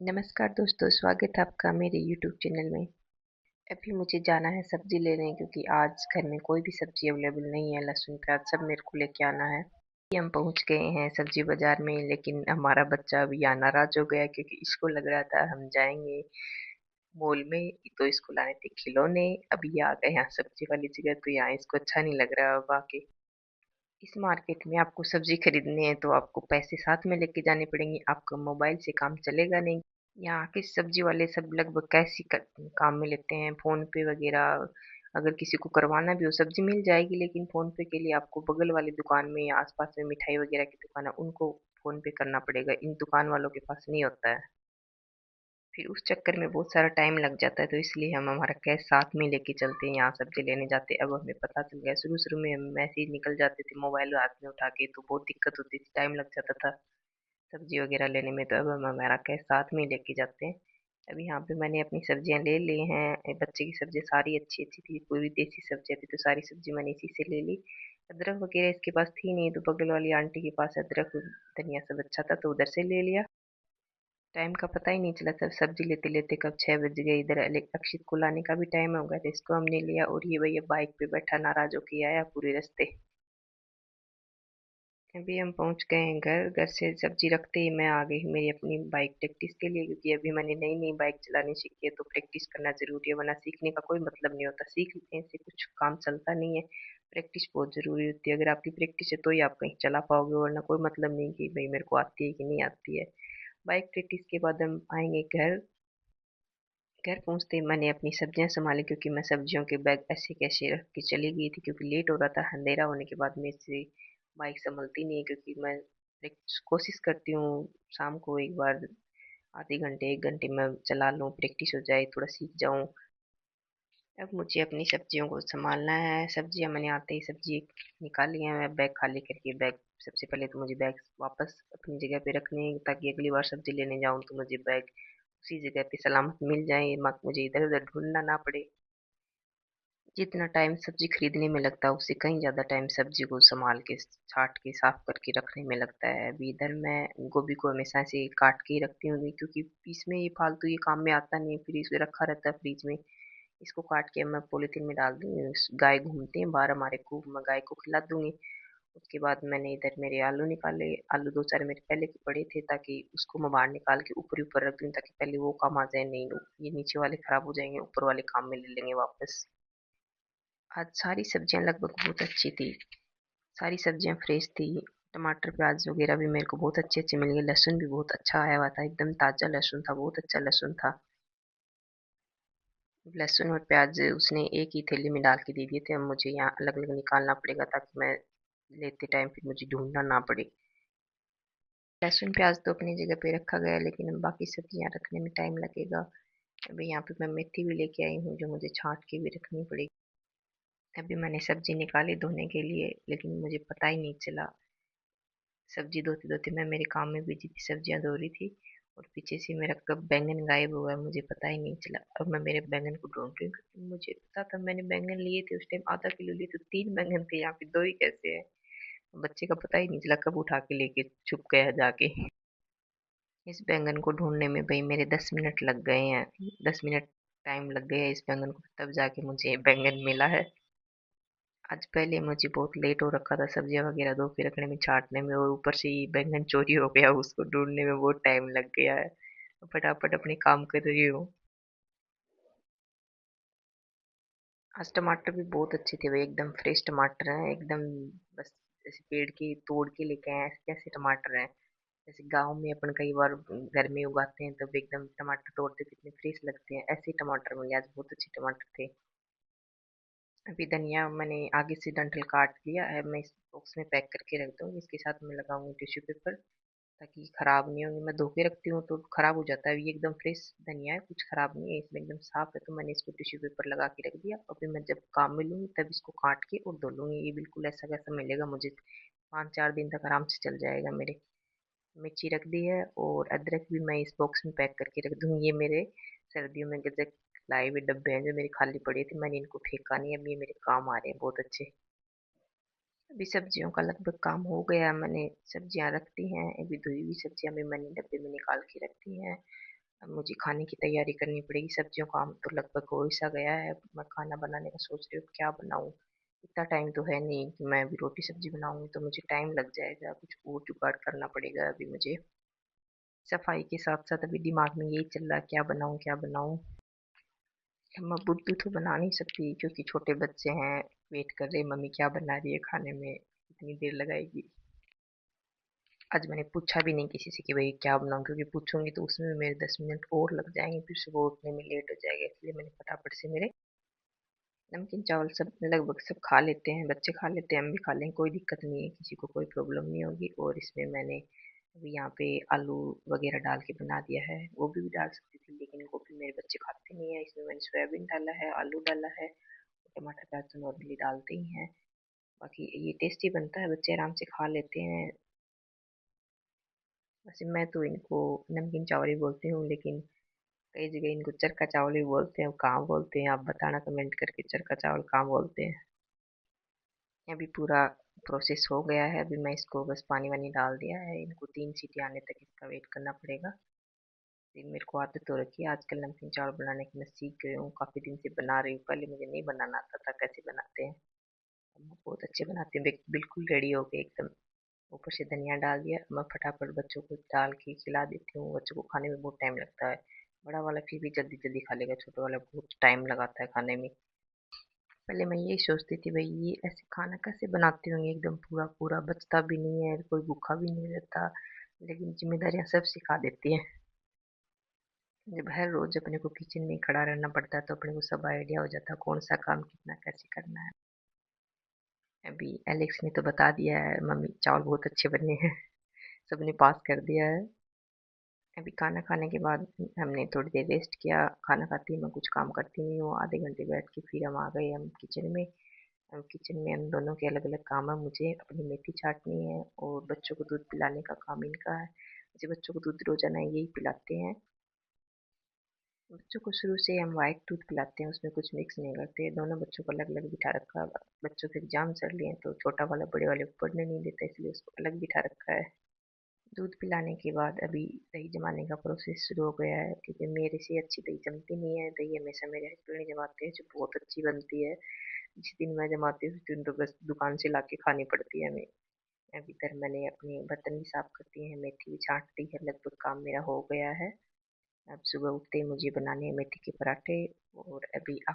नमस्कार दोस्तों, स्वागत है आपका मेरे यूट्यूब चैनल में। अभी मुझे जाना है सब्जी लेने क्योंकि आज घर में कोई भी सब्जी अवेलेबल नहीं है। लहसुन प्याज सब मेरे को लेके आना है। अभी हम पहुंच गए हैं सब्जी बाजार में, लेकिन हमारा बच्चा अभी यहाँ नाराज हो गया क्योंकि इसको लग रहा था हम जाएंगे मॉल में तो इसको लाने थे खिलौने। अभी ये आ गए यहाँ सब्जी वाली जगह तो यहाँ इसको अच्छा नहीं लग रहा। अब आके इस मार्केट में आपको सब्जी खरीदनी है तो आपको पैसे साथ में लेके जाने पड़ेंगे, आपका मोबाइल से काम चलेगा नहीं। यहाँ के सब्जी वाले सब लगभग कैश ही काम में लेते हैं, फोन पे वगैरह। अगर किसी को करवाना भी हो सब्जी मिल जाएगी, लेकिन फोन पे के लिए आपको बगल वाली दुकान में या आसपास में मिठाई वगैरह की दुकान है उनको फोन पे करना पड़ेगा, इन दुकान वालों के पास नहीं होता है। फिर उस चक्कर में बहुत सारा टाइम लग जाता है, तो इसलिए हम हमारा कैश साथ में लेके चलते हैं। यहाँ सब्जी लेने जाते हैं। अब हमें पता चल गया, शुरू शुरू में हम ऐसे ही निकल जाते थे मोबाइल हाथ में उठा के, तो बहुत दिक्कत होती थी, टाइम लग जाता था सब्जी वगैरह लेने में। तो अब हम हमारा कैश साथ में लेके जाते हैं। अब यहाँ पे मैंने अपनी सब्जियां ले ली हैं। बच्चे की सब्जी सारी अच्छी अच्छी थी, कोई भी देसी सब्जी थी तो सारी सब्जी मैंने इसी से ले ली। अदरक वगैरह इसके पास थी नहीं, तो बगल वाली आंटी के पास अदरक धनिया सब अच्छा था तो उधर से ले लिया। टाइम का पता ही नहीं चला, सब सब्जी लेते लेते कब 6 बज गए। इधर अक्षित को लाने का भी टाइम हो गया था, इसको हमने लिया और ये भैया बाइक पे बैठा नाराज होके आया पूरे रास्ते। अभी हम पहुंच गए हैं घर। घर से सब्जी रखते ही मैं आ गई मेरी अपनी बाइक प्रैक्टिस के लिए, क्योंकि अभी मैंने नई नई बाइक चलानी सीखी है तो प्रैक्टिस करना जरूरी है, वरना सीखने का कोई मतलब नहीं होता। सीख लेने से कुछ काम चलता नहीं है। प्रैक्टिस बहुत जरूरी होती है। अगर आपकी प्रैक्टिस है तो ही आप कहीं चला पाओगे, वरना कोई मतलब नहीं कि भाई मेरे को आती है कि नहीं आती है। बाइक प्रैक्टिस के बाद हम आएंगे घर। घर पहुंचते ही मैंने अपनी सब्जियां संभाली, क्योंकि मैं सब्जियों के बैग ऐसे कैसे रख के चली गई थी, क्योंकि लेट हो रहा था। अंधेरा होने के बाद मेरे से बाइक संभलती नहीं है, क्योंकि मैं कोशिश करती हूँ शाम को एक बार आधे घंटे 1 घंटे में चला लूँ, प्रैक्टिस हो जाए, थोड़ा सीख जाऊँ। अब मुझे अपनी सब्जियों को संभालना है। सब्जियां मैंने आते ही सब्जी निकाली है, मैं बैग खाली करके बैग सबसे पहले तो मुझे बैग वापस अपनी जगह पे रखने हैं, ताकि अगली बार सब्जी लेने जाऊं तो मुझे बैग उसी जगह पे सलामत मिल जाए, मुझे इधर उधर ढूंढना ना पड़े। जितना टाइम सब्जी खरीदने में लगता है उससे कहीं ज्यादा टाइम सब्जी को संभाल के छाट के साफ करके रखने में लगता है। अभी इधर मैं गोभी को हमेशा से काट के ही रखती हूँ, क्योंकि इसमें ये फालतू ये काम में आता नहीं, फिर इसे रखा रहता है फ्रिज में। इसको काट के मैं पॉलीथीन में डाल दूंगी। गाय घूमते हैं बाहर हमारे को, मैं गाय को खिला दूंगी। उसके बाद मैंने इधर मेरे आलू निकाले। आलू दो चार मेरे पहले के पड़े थे, ताकि उसको मैं बाहर निकाल के ऊपर ऊपर रख दूं, ताकि पहले वो काम आ जाए। नहीं ये नीचे वाले खराब हो जाएंगे, ऊपर वाले काम में ले लेंगे वापस। आज सारी सब्जियां लगभग बहुत अच्छी थी, सारी सब्जियां फ्रेश थी। टमाटर प्याज वगैरह भी मेरे को बहुत अच्छे अच्छे मिल गए। लहसुन भी बहुत अच्छा आया हुआ था, एकदम ताजा लहसुन था, बहुत अच्छा लहसुन था। लहसुन और प्याज उसने एक ही थैली में डाल के दे दिए थे। अब मुझे यहाँ अलग अलग निकालना पड़ेगा, ताकि मैं लेते टाइम फिर मुझे ढूंढना ना पड़े। लहसुन प्याज तो अपनी जगह पे रखा गया, लेकिन अब बाकी सब्जियां रखने में टाइम लगेगा। अभी यहाँ पे मैं मेथी भी लेके आई हूँ, जो मुझे छांट के भी रखनी पड़ेगी। अभी मैंने सब्जी निकाली धोने के लिए, लेकिन मुझे पता ही नहीं चला। सब्जी धोते धोते मैं मेरे काम में बिजी थी, सब्जियां धो रही थी, और पीछे से मेरा कब बैंगन गायब हुआ है मुझे पता ही नहीं चला। अब मैं मेरे बैंगन को ढूंढ रही हूँ, क्योंकि मुझे पता था मैंने बैंगन लिए थे उस टाइम आधा किलो लिए, तो 3 बैंगन थे, यहाँ पे दो ही कैसे है। बच्चे का पता ही नहीं चला कब उठा के लेके छुप गया जाके। इस बैंगन को ढूंढने में भाई मेरे 10 मिनट लग गए हैं। 10 मिनट टाइम लग गया इस बैंगन को, तब जाके मुझे ये बैंगन मिला है। आज पहले मुझे बहुत लेट हो रखा था सब्जियां वगैरह धो के रखने में, छांटने में, और ऊपर से ये बैंगन चोरी हो गया, उसको ढूंढने में बहुत टाइम लग गया है। फटाफट अपने काम कर रही हूँ। आज टमाटर भी बहुत अच्छे थे भाई, एकदम फ्रेश टमाटर हैं एकदम। बस जैसे पेड़ के तोड़ के लेके आए ऐसे कैसे टमाटर हैं। जैसे गांव में अपन कई बार घर में उगाते हैं तब एकदम टमाटर तोड़ते तो इतने फ्रेश लगते हैं, ऐसे ही टमाटर मिले आज, बहुत अच्छे टमाटर थे। अभी धनिया मैंने आगे से डंठल काट लिया है, मैं इस बॉक्स में पैक करके रख दूंगी। इसके साथ मैं लगाऊंगी टिश्यू पेपर, ताकि ये खराब नहीं होंगे। मैं धो के रखती हूँ तो खराब हो जाता है, ये एकदम फ्रेश धनिया है, कुछ खराब नहीं है, इसमें एकदम साफ है। तो मैंने इसको टिश्यू पेपर लगा के रख दिया। अभी मैं जब काम में लूंगी तब इसको काट के और धो लूंगी। ये बिल्कुल ऐसा कैसा मिलेगा मुझे, 5 4 दिन तक आराम से चल जाएगा मेरे। मिर्ची रख दी है, और अदरक भी मैं इस बॉक्स में पैक करके रख दूंगी। ये मेरे सर्दियों में गजक लाए हुए डब्बे हैं, जो मेरे खाली पड़े थे, मैंने इनको फेंका नहीं। अभी ये मेरे काम आ रहे हैं बहुत अच्छे। अभी सब्जियों का लगभग काम हो गया, मैंने सब्जियां रख दी हैं। अभी धुई हुई सब्जियां भी मैंने डब्बे में निकाल के रख दी हैं। अब मुझे खाने की तैयारी करनी पड़ेगी। सब्जियों का काम तो लगभग हो ही सा गया है। अब मैं खाना बनाने का सोच रही हूँ क्या बनाऊँ। इतना टाइम तो है नहीं कि मैं अभी रोटी सब्जी बनाऊंगी, तो मुझे टाइम लग जाएगा। कुछ और जुगाड़ करना पड़ेगा अभी मुझे। सफाई के साथ साथ अभी दिमाग में यही चल रहा है क्या बनाऊँ क्या बनाऊँ। मैं बुद्धू तो बना नहीं सकती क्योंकि छोटे बच्चे हैं, वेट कर रहे मम्मी क्या बना रही है खाने में, इतनी देर लगाएगी। आज मैंने पूछा भी नहीं किसी से कि भाई क्या बनाऊं, क्योंकि पूछूंगी तो उसमें भी मेरे 10 मिनट और लग जाएंगे, फिर सुबह उठने में लेट हो जाएगा। इसलिए मैंने फटाफट से मेरे नमकीन चावल सब लगभग सब खा लेते हैं, बच्चे खा लेते हैं, हम भी खा लेंगे, कोई दिक्कत नहीं है, किसी को कोई प्रॉब्लम नहीं होगी। और इसमें मैंने अभी यहाँ पे आलू वगैरह डाल के बना दिया है। गोभी भी डाल सकती थी लेकिन गोभी मेरे बच्चे खाते नहीं है। इसमें मैंने सोयाबीन डाला है, आलू डाला है, टमाटर प्याज तो नॉर्मली डालते ही हैं। बाकी ये टेस्टी बनता है, बच्चे आराम से खा लेते हैं। वैसे मैं तो इनको नमकीन चावल ही बोलती हूँ, लेकिन कई जगह इनको चरखा चावल ही बोलते हैं। कहाँ बोलते हैं आप बताना कमेंट करके, चरखा चावल कहाँ बोलते हैं। अभी पूरा प्रोसेस हो गया है। अभी मैं इसको बस पानी वानी डाल दिया है, इनको 3 सीटी आने तक इसका वेट करना पड़ेगा। फिर मेरे को आदत हो रखी है आजकल नमकीन चावल बनाने की, मैं सीख गई हूँ, काफ़ी दिन से बना रही हूँ। पहले मुझे नहीं बनाना आता था कैसे बनाते हैं। अब मैं बहुत अच्छे बनाती हूँ, बिल्कुल रेडी हो गए एकदम। ऊपर से धनिया डाल दिया। मैं फटाफट बच्चों को डाल के खिला देती हूँ। बच्चों को खाने में बहुत टाइम लगता है। बड़ा वाला फिर भी जल्दी जल्दी खा लेगा, छोटा वाला बहुत टाइम लगाता है खाने में। पहले मैं यही सोचती थी भाई ये ऐसे खाना कैसे बनाते होंगे, एकदम पूरा पूरा बचता भी नहीं है, कोई भूखा भी नहीं रहता। लेकिन जिम्मेदारियां सब सिखा देती हैं। जब हर रोज अपने को किचन में खड़ा रहना पड़ता है तो अपने को सब आइडिया हो जाता है कौन सा काम कितना कैसे करना है। अभी एलेक्स ने तो बता दिया है मम्मी चावल बहुत अच्छे बने हैं। सबने पास कर दिया है। अभी खाना खाने के बाद हमने थोड़ी देर रेस्ट किया। खाना खाती ही मैं कुछ काम करती नहीं हूँ, आधे घंटे बैठ के फिर हम आ गए हम किचन में। हम किचन में हम दोनों के अलग अलग काम है। मुझे अपनी मेथी चाटनी है और बच्चों को दूध पिलाने का काम इनका है। मुझे बच्चों को दूध रोजाना यही पिलाते हैं। बच्चों को शुरू से हम वाइट दूध पिलाते हैं, उसमें कुछ मिक्स नहीं करते। दोनों बच्चों को अलग अलग बिठा रखा है। बच्चों के एग्जाम चल रहे हैं तो छोटा वाला बड़े वाले को पढ़ने नहीं देता, इसलिए उसको अलग बिठा रखा है। दूध पिलाने के बाद अभी दही जमाने का प्रोसेस शुरू हो गया है, क्योंकि मेरे से अच्छी दही जमती नहीं है। दही हमेशा मेरे हस्बैंड ही जमाते हैं, जो बहुत अच्छी बनती है। जिस दिन मैं जमाती हूँ उस दिन तो बस दुकान से लाके खानी पड़ती है हमें। अभी तक मैंने अपने बर्तन भी साफ कर दिए हैं, मेथी भी छाँट दी है, लगभग काम मेरा हो गया है। अब सुबह उठते ही मुझे बनाने हैं मेथी के पराठे। और अभी